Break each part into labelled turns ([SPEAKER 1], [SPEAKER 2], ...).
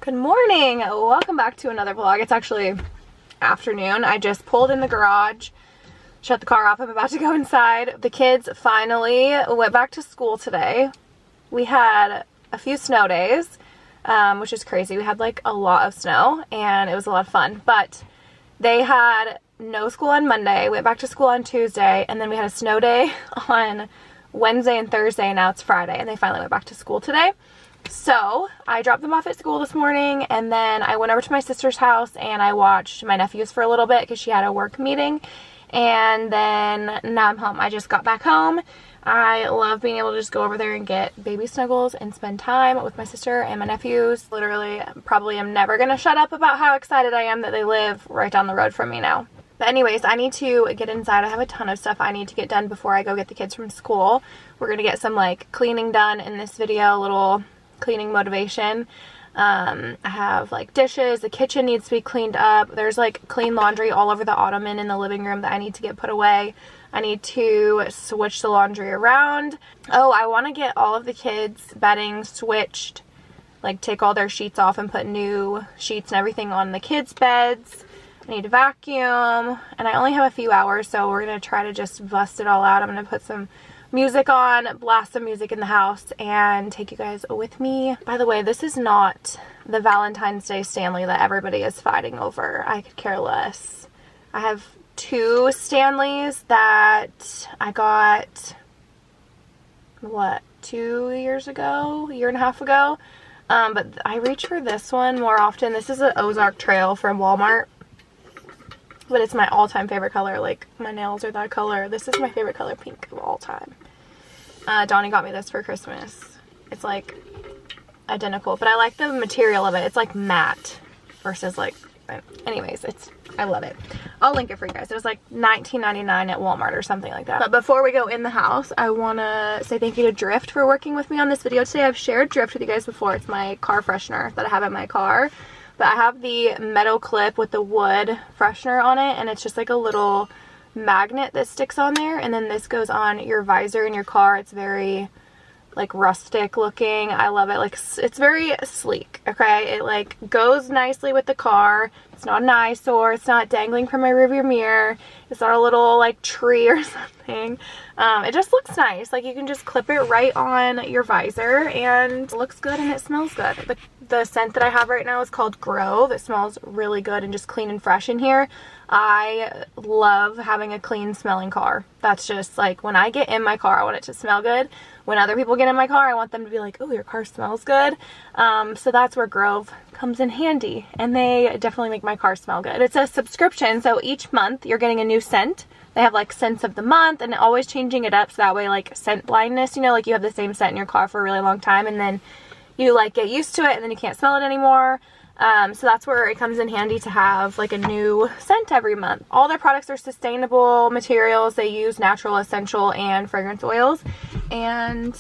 [SPEAKER 1] Good morning. Welcome back to another vlog. It's actually afternoon. I just pulled in the garage, shut the car off. I'm about to go inside. The kids finally went back to school today. We had a few snow days, which is crazy. We had like a lot of snow and it was a lot of fun, but they had no school on Monday, went back to school on Tuesday, and then we had a snow day on Wednesday and Thursday, and now it's Friday, and they finally went back to school today. So I dropped them off at school this morning, and then I went over to my sister's house and I watched my nephews for a little bit because she had a work meeting, and then now I'm home. I just got back home. I love being able to just go over there and get baby snuggles and spend time with my sister and my nephews. Literally, probably am never gonna shut up about how excited I am that they live right down the road from me now. But anyways, I need to get inside. I have a ton of stuff I need to get done before I go get the kids from school. We're gonna get some like cleaning done in this video, a little cleaning motivation. I have like dishes, the kitchen needs to be cleaned up. There's like clean laundry all over the ottoman in the living room that I need to get put away. I need to switch the laundry around. Oh, I want to get all of the kids' bedding switched, like take all their sheets off and put new sheets and everything on the kids' beds. I need to vacuum, and I only have a few hours, so we're going to try to just bust it all out. I'm going to put some music on, blast some music in the house, and take you guys with me. By the way, this is not the Valentine's Day Stanley that everybody is fighting over. I could care less. I have two Stanleys that I got, what, 2 years ago? A year and a half ago? But I reach for this one more often. This is an Ozark Trail from Walmart. But it's my all-time favorite color. Like, my nails are that color. This is my favorite color, pink, of all time. Donnie got me this for Christmas. It's like identical, but I like the material of it. It's like matte versus like, anyways, I love it. I'll link it for you guys. It was like $19.99 at Walmart or something like that. But before we go in the house, I want to say thank you to Drift for working with me on this video today. I've shared Drift with you guys before. It's my car freshener that I have in my car. But I have the metal clip with the wood freshener on it, and it's just like a little magnet that sticks on there, and then this goes on your visor in your car. It's very like rustic looking. I love it. Like, it's very sleek, okay? It like goes nicely with the car. It's not an eyesore. It's not dangling from my rearview mirror. It's not a little like tree or something. It just looks nice. Like, you can just clip it right on your visor and it looks good and it smells good. The scent that I have right now is called Grove. It smells really good and just clean and fresh in here. I love having a clean smelling car. That's just like, when I get in my car, I want it to smell good. When other people get in my car, I want them to be like, oh, your car smells good. So that's where Grove comes in handy, and they definitely make my car smell good. It's a subscription, so each month you're getting a new scent. They have like scents of the month and always changing it up, so that way like scent blindness, you know, like you have the same scent in your car for a really long time and then you like get used to it and then you can't smell it anymore. So that's where it comes in handy to have like a new scent every month. All their products are sustainable materials. They use natural, essential, and fragrance oils. And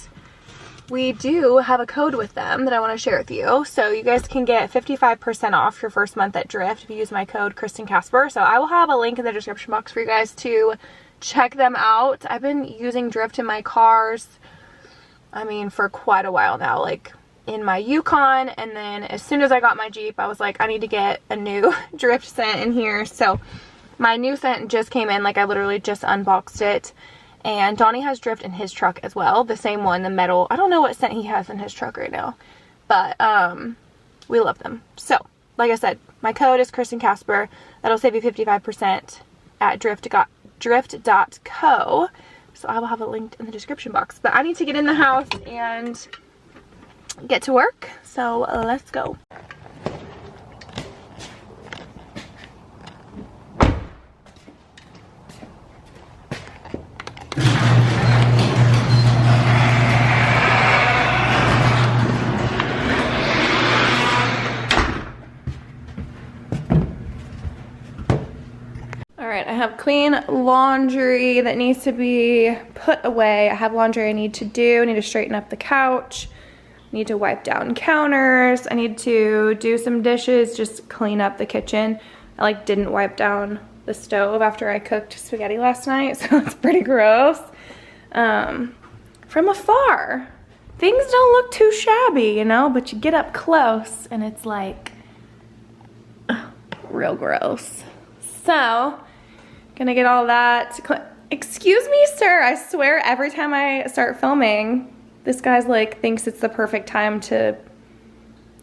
[SPEAKER 1] we do have a code with them that I want to share with you. So you guys can get 55% off your first month at Drift if you use my code Kristen Kasper. So I will have a link in the description box for you guys to check them out. I've been using Drift in my cars, I mean, for quite a while now. Like, in my Yukon, and then as soon as I got my Jeep, I was like, I need to get a new Drift scent in here. So my new scent just came in, like I literally just unboxed it, and Donnie has Drift in his truck as well, the same one, the metal. I don't know what scent he has in his truck right now, but we love them. So like I said, my code is Kristen Kasper. That'll save you 55% at drift.co. So I will have a link in the description box. But I need to get in the house and get to work, so let's go. Alright, I have clean laundry that needs to be put away. I have laundry I need to do. I need to straighten up the couch. Need to wipe down counters. I need to do some dishes, just clean up the kitchen. I like didn't wipe down the stove after I cooked spaghetti last night, so it's pretty gross. From afar, things don't look too shabby, you know, but you get up close and it's like, ugh, real gross. So, gonna get all that. Excuse me, sir, I swear every time I start filming, this guy's like, thinks it's the perfect time to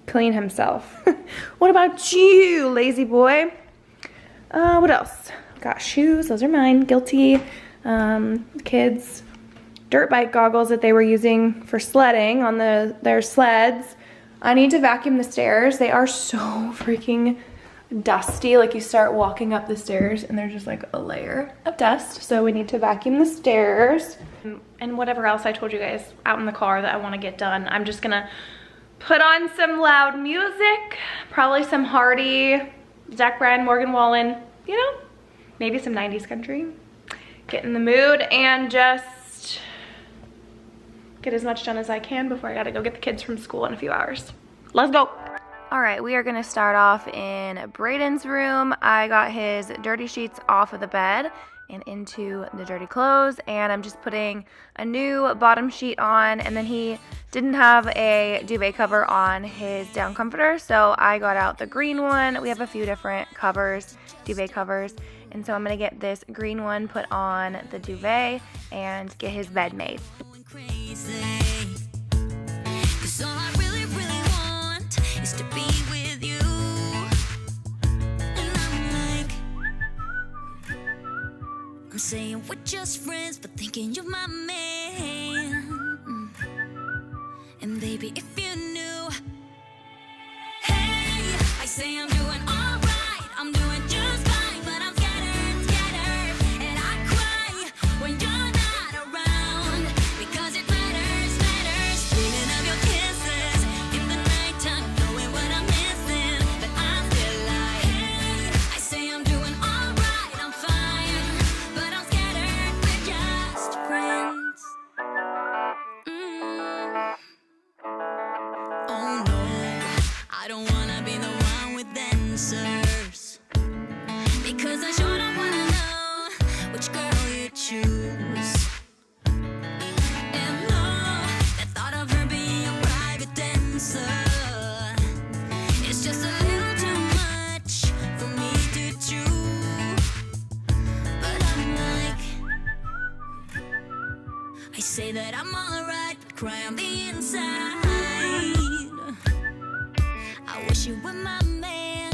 [SPEAKER 1] clean himself. What about you, lazy boy? What else? Got shoes, those are mine, guilty. Kids, dirt bike goggles that they were using for sledding on their sleds. I need to vacuum the stairs. They are so freaking dusty. Like, you start walking up the stairs and there's just like a layer of dust. So we need to vacuum the stairs. And whatever else I told you guys out in the car that I want to get done. I'm just gonna put on some loud music, probably some Hardy, Zach Bryan, Morgan Wallen, you know, maybe some 90s country. Get in the mood and just get as much done as I can before I gotta go get the kids from school in a few hours. Let's go. All right, we are gonna start off in Brayden's room. I got his dirty sheets off of the bed and into the dirty clothes, and I'm just putting a new bottom sheet on, and then he didn't have a duvet cover on his down comforter, so I got out the green one. We have a few different covers, duvet covers, and so I'm gonna get this green one put on the duvet and get his bed made.
[SPEAKER 2] I'm saying we're just friends, but thinking you're my man. And baby, if you knew, hey, I say I'm doing alright, I'm doing just fine, but I'm scattered, and I cry when you're not around, because it matters, dreaming of your kisses in the nighttime, knowing what I'm missing, but I'm still like, hey, I say I'm doing alright, I'm fine, but I'm scattered, we're just friends. Oh no, I don't wanna be the one with answers, because I sure don't wanna know which girl you choose. And no, the thought of her being a private dancer, it's just a little too much for me to chew. But I'm like, I say that I'm alright, but cry on the inside. I wish you were my man.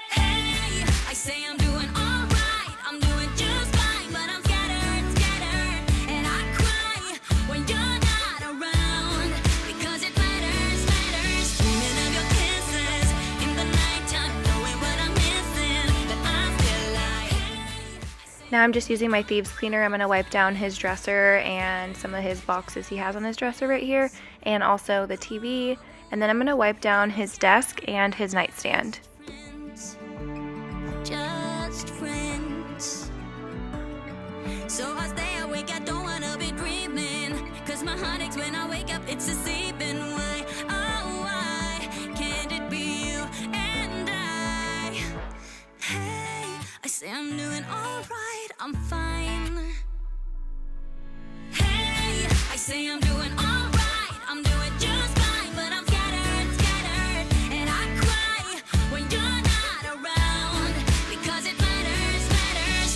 [SPEAKER 2] Hey, I say I'm doing alright, I'm doing just fine, but I'm scattered, and I cry when you're not around, because it matters, dreaming of your kisses in the nighttime, knowing what I'm missing, but I'm still like, hey.
[SPEAKER 1] Now I'm just using my thieves cleaner. I'm gonna wipe down his dresser and some of his boxes he has on his dresser right here, and also the TV. And then I'm gonna wipe down his desk and his nightstand.
[SPEAKER 2] Just friends. So I stay awake, I don't wanna be dreaming, 'cause my heart aches when I wake up, it's a sleeping way. Oh, why can't it be you and I? Hey, I say I'm doing alright, I'm fine. Hey, I say I'm doing alright, I'm doing just fine, but I'm scattered, and I cry when you're not around, because it matters,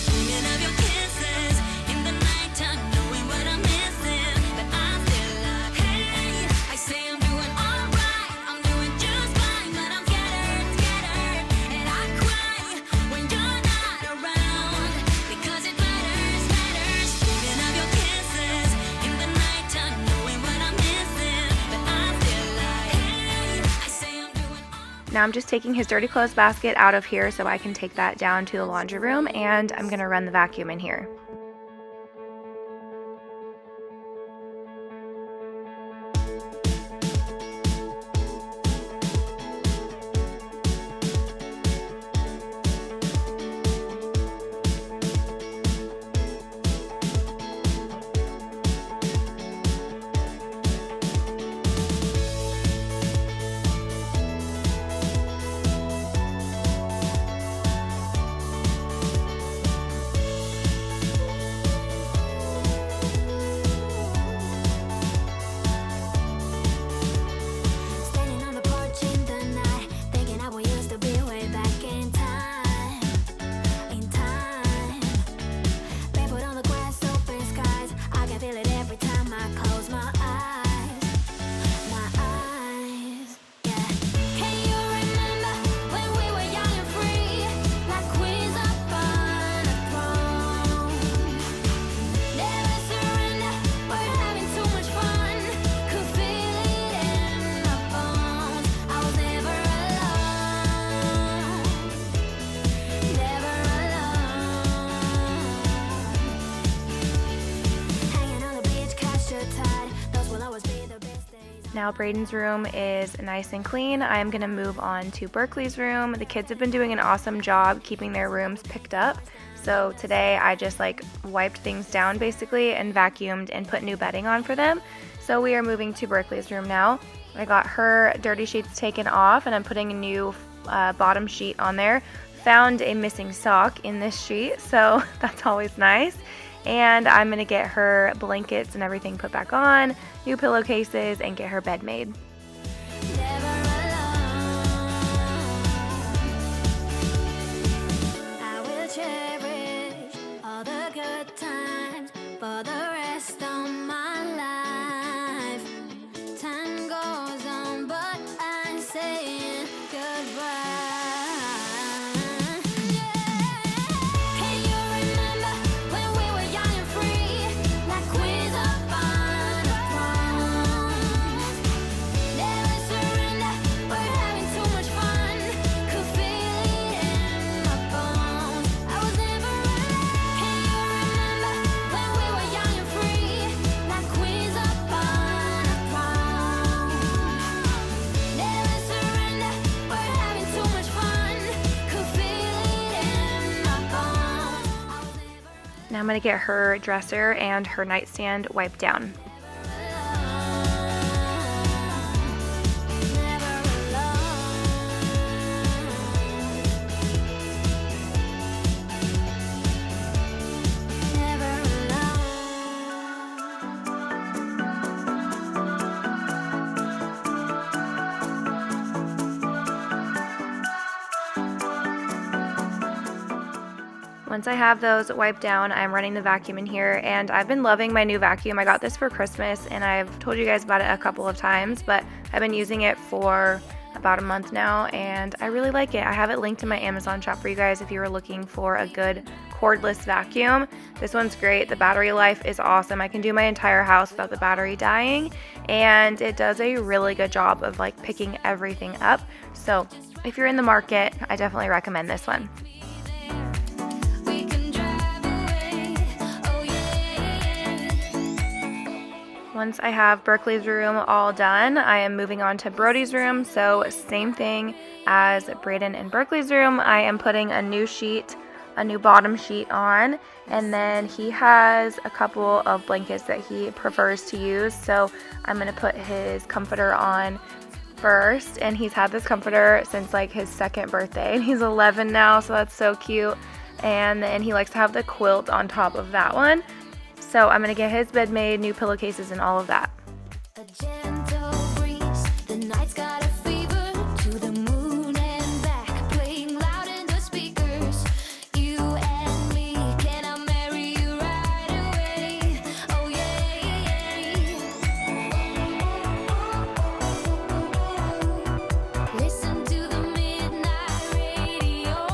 [SPEAKER 2] dreaming of your kisses in the nighttime, knowing what I'm missing, but I'm still like, hey, I say I'm doing alright, I'm doing just fine, but I'm scattered, and I cry when you're not around, because it matters, dreaming of your kisses in the nighttime, knowing what I'm missing, but I'm still like, hey, I say I'm doing alright.
[SPEAKER 1] Now I'm just taking his dirty clothes basket out of here so I can take that down to the laundry room, and I'm gonna run the vacuum in here. Now Braden's room is nice and clean. I am going to move on to Berkeley's room. The kids have been doing an awesome job keeping their rooms picked up. So today I just like wiped things down basically and vacuumed and put new bedding on for them. So we are moving to Berkeley's room now. I got her dirty sheets taken off and I'm putting a new bottom sheet on there. Found a missing sock in this sheet, so that's always nice. And I'm going to get her blankets and everything put back on, new pillowcases, and get her bed made.
[SPEAKER 2] Never alone. I will cherish all the good times for the rest of my life. Time goes on, but I'm saying goodbye. Can you remember when we were young and free, like queens upon a throne? Never surrender, we're having too much fun. Could feel it in my bones. I was never alone. Can you remember when we were young and free, like queens upon a throne? Never surrender, we're having too much fun. Could feel it in my bones. I was never
[SPEAKER 1] Now I'm going to get her dresser and her nightstand wiped down. Once I have those wiped down, I'm running the vacuum in here, and I've been loving my new vacuum. I got this for Christmas, and I've told you guys about it a couple of times, but I've been using it for about a month now, and I really like it. I have it linked in my Amazon shop for you guys if you were looking for a good cordless vacuum. This one's great. The battery life is awesome. I can do my entire house without the battery dying, and it does a really good job of like picking everything up. So if you're in the market, I definitely recommend this one.
[SPEAKER 2] we can drive away. Oh yeah.
[SPEAKER 1] Once I have Berkeley's room all done, I am moving on to Brody's room. So same thing as Braden and Berkeley's room. I am putting a new sheet, a new bottom sheet on, and then he has a couple of blankets that he prefers to use. So I'm going to put his comforter on first, and he's had this comforter since like his second birthday, and he's 11 now, so that's so cute. And then he likes to have the quilt on top of that one. So I'm going to get his bed made, new pillowcases, and all of that.
[SPEAKER 2] A gentle breeze, the night's got a fever, to the moon and back, playing loud in the speakers. You and me, can I marry you right away? Oh yeah. Listen to the midnight radio.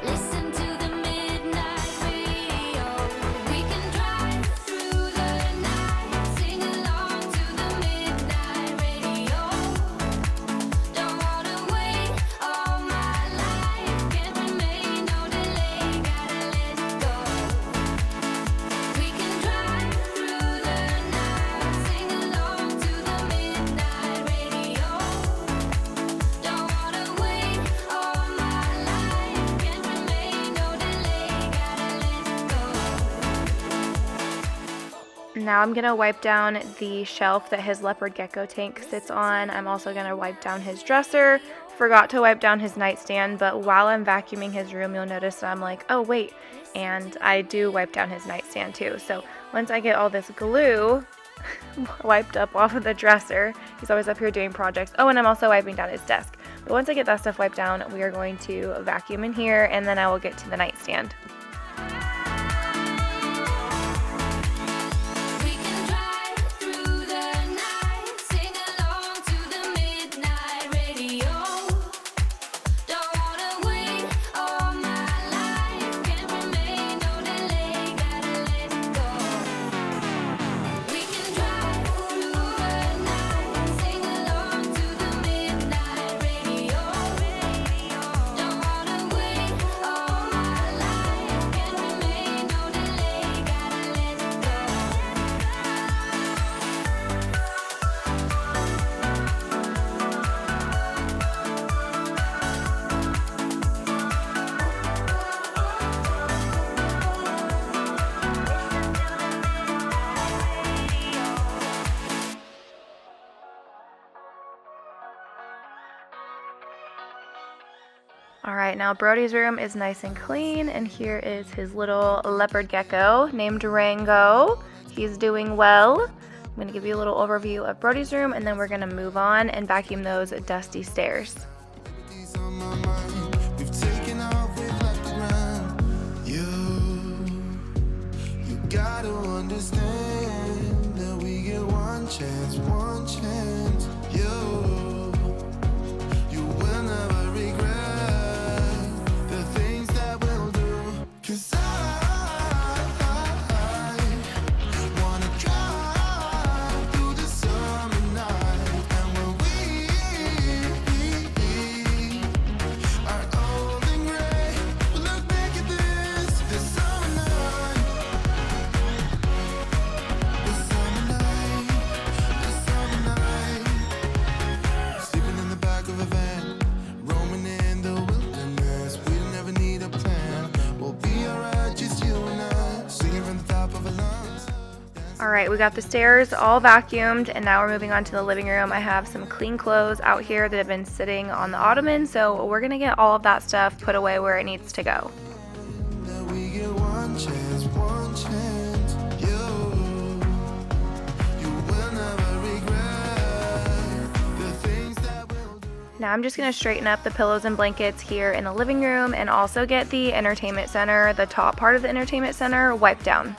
[SPEAKER 2] Listen to the midnight radio. We can drive through the night, sing along to the midnight radio. Don't wanna wait all my life, can't remain, no delay, gotta let go. We can drive through the night, sing along to the midnight radio. Don't wanna wait all my life, can't remain, no delay, gotta let go.
[SPEAKER 1] Now I'm going to wipe down the shelf that his leopard gecko tank sits on. I'm also going to wipe down his dresser. Forgot to wipe down his nightstand, but while I'm vacuuming his room, you'll notice that I'm like, oh wait, and I do wipe down his nightstand too. So once I get all this glue wiped up off of the dresser, he's always up here doing projects. Oh, and I'm also wiping down his desk. But once I get that stuff wiped down, we are going to vacuum in here, and then I will get to the nightstand.
[SPEAKER 2] We can drive through the night, sing along to the midnight radio. Don't wanna wait all my life, can't remain, no delay, gotta let go. We can drive through the night, sing along to the midnight radio. Don't wanna wait all my life,
[SPEAKER 1] All right, now Brody's room is nice and clean, and here is his little leopard gecko named Rango. He's doing well. I'm gonna give you a little overview of Brody's room, and then we're gonna move on and vacuum those dusty stairs.
[SPEAKER 3] You gotta understand that we get one chance, one chance. You will never regret the things that we'll do. 'Cause I wanna drive through the summer night. And when we are old and gray, we'll look back at this summer night. This summer night, this summer night. Sleeping in the back of a van, roaming in the wilderness. We'll never need a plan. We'll be alright, just you and I. Singing from the top of a lungs.
[SPEAKER 1] All right, we got the stairs all vacuumed, and now we're moving on to the living room. I have some clean clothes out here that have been sitting on the ottoman, so we're gonna get all of that stuff put away where it needs to go.
[SPEAKER 3] That we get one chance, one chance. You will never regret the things that we'll do.
[SPEAKER 1] Now I'm just gonna straighten up the pillows and blankets here in the living room, and also get the entertainment center, the top part of the entertainment center, wiped down.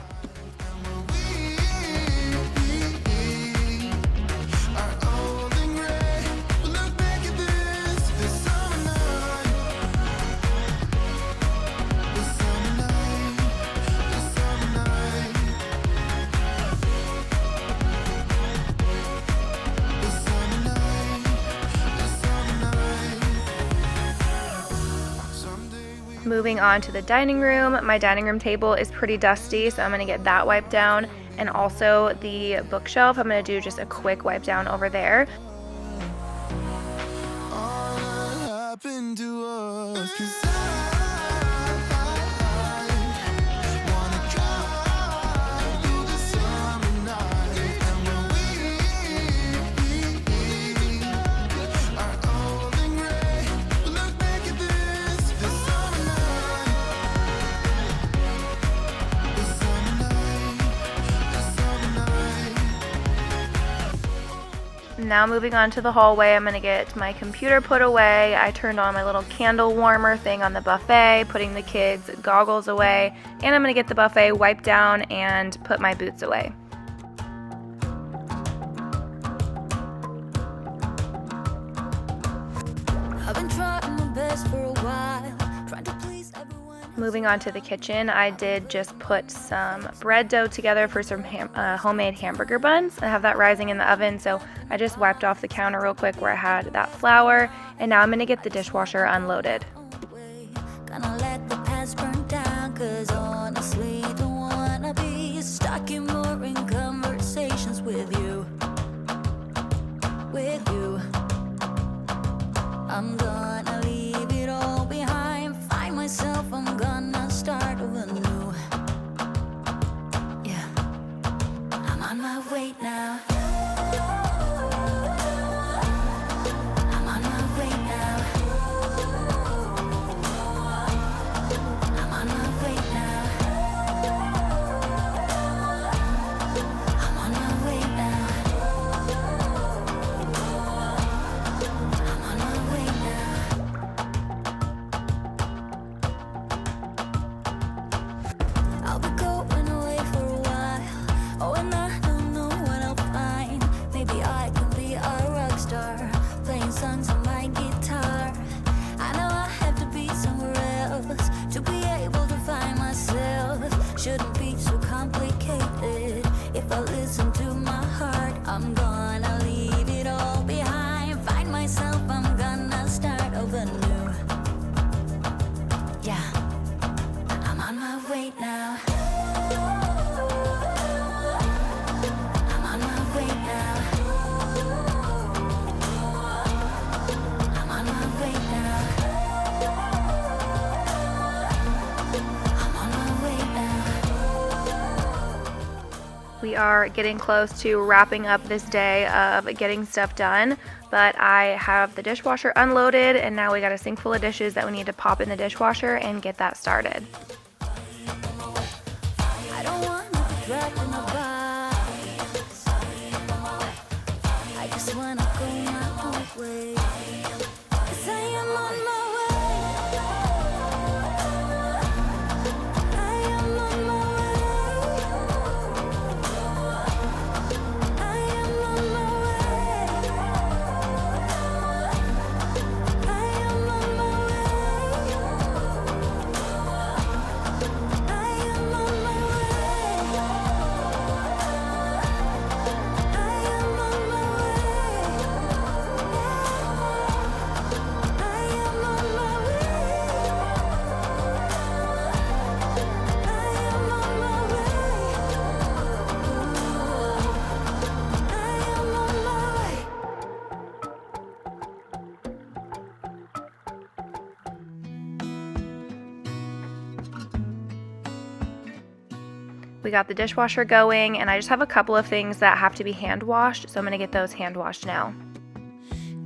[SPEAKER 3] Are old and gray. We'll look back at this summer night. This summer night, this summer night. This summer night, this summer night. Someday we
[SPEAKER 1] Moving on to the dining room. My dining room table is pretty dusty, so I'm gonna get that wiped down. And also the bookshelf, I'm gonna do just a quick wipe down over there.
[SPEAKER 3] all that happened to us. 'Cause I wanna drive through the summer night. And when we are old and gray, we'll look back at this summer night. This summer night, this summer night.
[SPEAKER 1] Now moving on to the hallway, I'm gonna get my computer put away. I turned on my little candle warmer thing on the buffet, putting the kids' goggles away, and I'm gonna get the buffet wiped down and put my boots away.
[SPEAKER 2] I've been trying my best for a while, trying to please everyone.
[SPEAKER 1] Moving on to the kitchen, I did just put some bread dough together for some homemade hamburger buns. I have that rising in the oven, so I just wiped off the counter real quick where I had that flour, and now I'm gonna get the dishwasher unloaded.
[SPEAKER 2] Gonna let the past burn down, 'cause honestly don't wanna be stuck in boring conversations with you. With you. I'm gonna leave it all behind, find myself, I'm gonna start over new. Yeah, I'm on my way now. I'm on my way now. I'm on my way now. I'm on my way now.
[SPEAKER 1] We are getting close to wrapping up this day of getting stuff done, but I have the dishwasher unloaded and now we got a sink full of dishes that we need to pop in the dishwasher and get that started.
[SPEAKER 2] I don't want nothing wrapped in a box. I just wanna go my own way. 'Cause I am on my way. I am on my way. I am on my way. I am on my way. I am on my way. I am on my
[SPEAKER 1] We got the dishwasher going and I just have a couple of things that have to be hand washed, so I'm gonna get those hand washed now.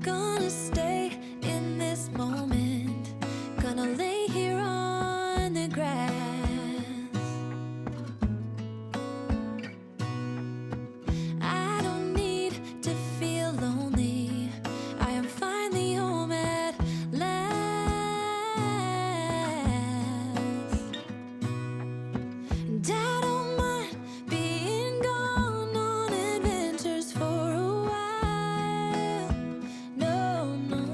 [SPEAKER 2] Gonna stay in this moment. Gonna lay here on the grass. I don't need to feel lonely. I am finally home at last. And I don't mind being gone on adventures for a while. No, no.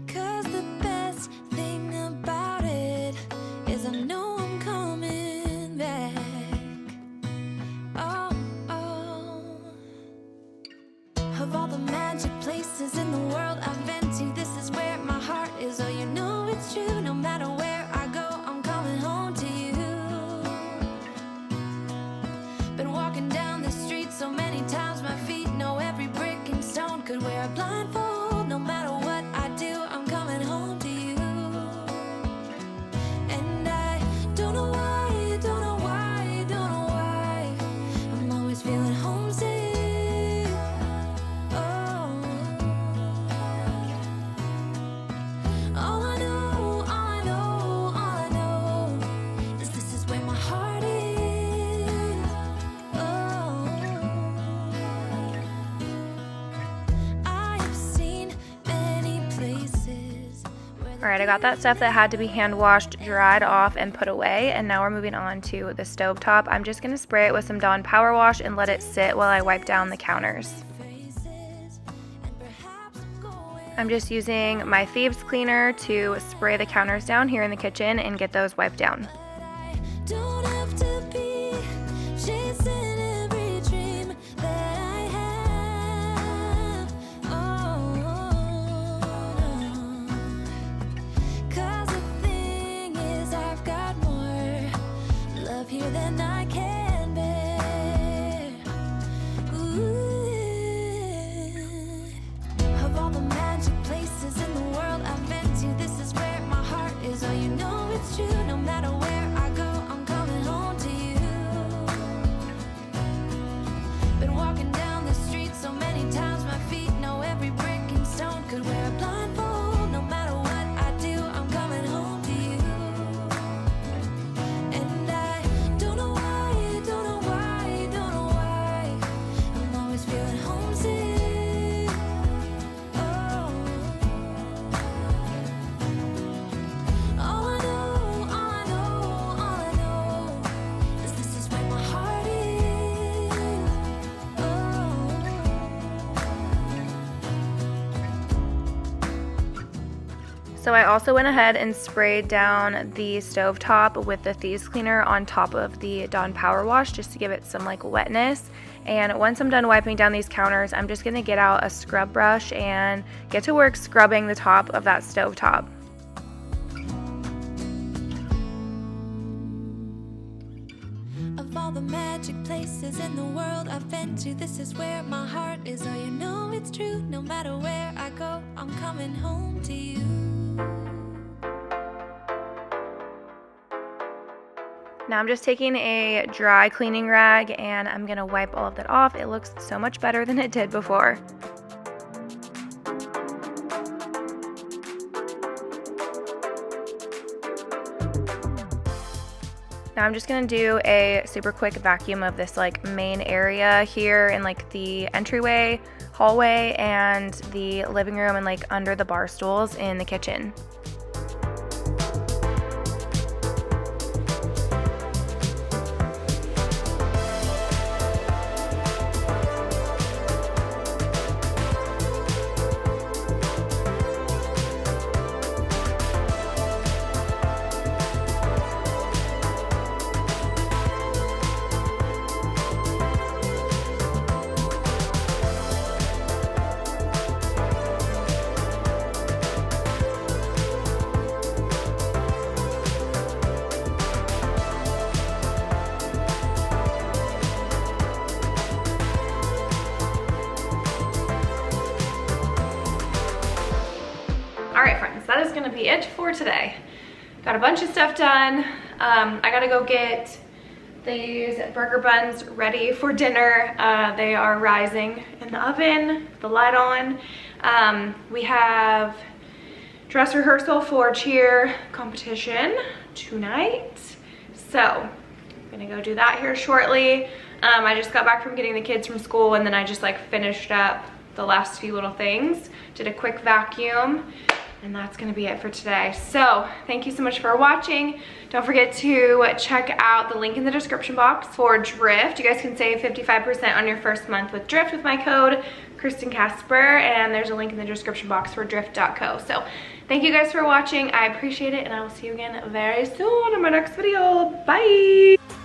[SPEAKER 2] 'Cause the best thing about it is I know I'm coming back. Oh, oh. Of all the magic places in the world I've been to, this is where my heart is. Oh, you know it's true. No matter where I go, I'm coming home to you. Been walking down the street so many times, my feet know every brick and stone. Could wear a blindfold. No matter what I do, I'm coming home to you. And I don't know why, don't know why, don't know why. I'm always feeling homesick. Oh. All I know, all I know, all I know is this is where my heart is. Oh. I have seen many places where
[SPEAKER 1] All right, I got that stuff that had to be hand washed, dried off, and put away, and now we're moving on to the stovetop. I'm just gonna spray it with some Dawn Power Wash and let it sit while I wipe down the counters.
[SPEAKER 2] faces and perhaps going.
[SPEAKER 1] I'm just using my thieves cleaner to spray the counters down here in the kitchen and get those wiped down.
[SPEAKER 2] Don't have to be chasing every dream that I have. Oh, 'cause the thing is I've got more love here than I can bear. Ooh. Of all the magic places in the world I've been to, this is where my heart is. Oh, you know it's true. No matter where I go, I'm coming home to you. Been walking down the street so many times, my feet know every brick and stone. Could wear a blindfold. No matter what I do, I'm coming home to you. And I don't know why, don't know why, don't know why. I'm always feeling homesick. Oh. All I know, all I know, all I know is this is where my heart is. Oh.
[SPEAKER 1] So I also went ahead and sprayed down the stovetop with the thieves cleaner on top of the Dawn Power Wash just to give it some like wetness. And once I'm done wiping down these counters, I'm just gonna get out a scrub brush and get to work scrubbing the top of that stovetop.
[SPEAKER 2] Of all the magic places in the world I've been to, this is where my heart is. Oh, you know it's true. No matter where I go, I'm coming home to you.
[SPEAKER 1] Now I'm just taking a dry cleaning rag and I'm gonna wipe all of that off. It looks so much better than it did before. Now I'm just gonna do a super quick vacuum of this like main area here in like the entryway, hallway, and the living room and like under the bar stools in the kitchen. Alright friends, that is gonna be it for today. Got a bunch of stuff done. I gotta go get these burger buns ready for dinner. They are rising in the oven, the light on. We have dress rehearsal for cheer competition tonight. So I'm gonna go do that here shortly. I just got back from getting the kids from school and then I just like finished up the last few little things. Did a quick vacuum. And that's gonna be it for today. So thank you so much for watching. Don't forget to check out the link in the description box for Drift. You guys can save 55% on your first month with Drift with my code Kristen Kasper, and there's a link in the description box for drift.co. So thank you guys for watching. I appreciate it, and I will see you again very soon in my next video. Bye.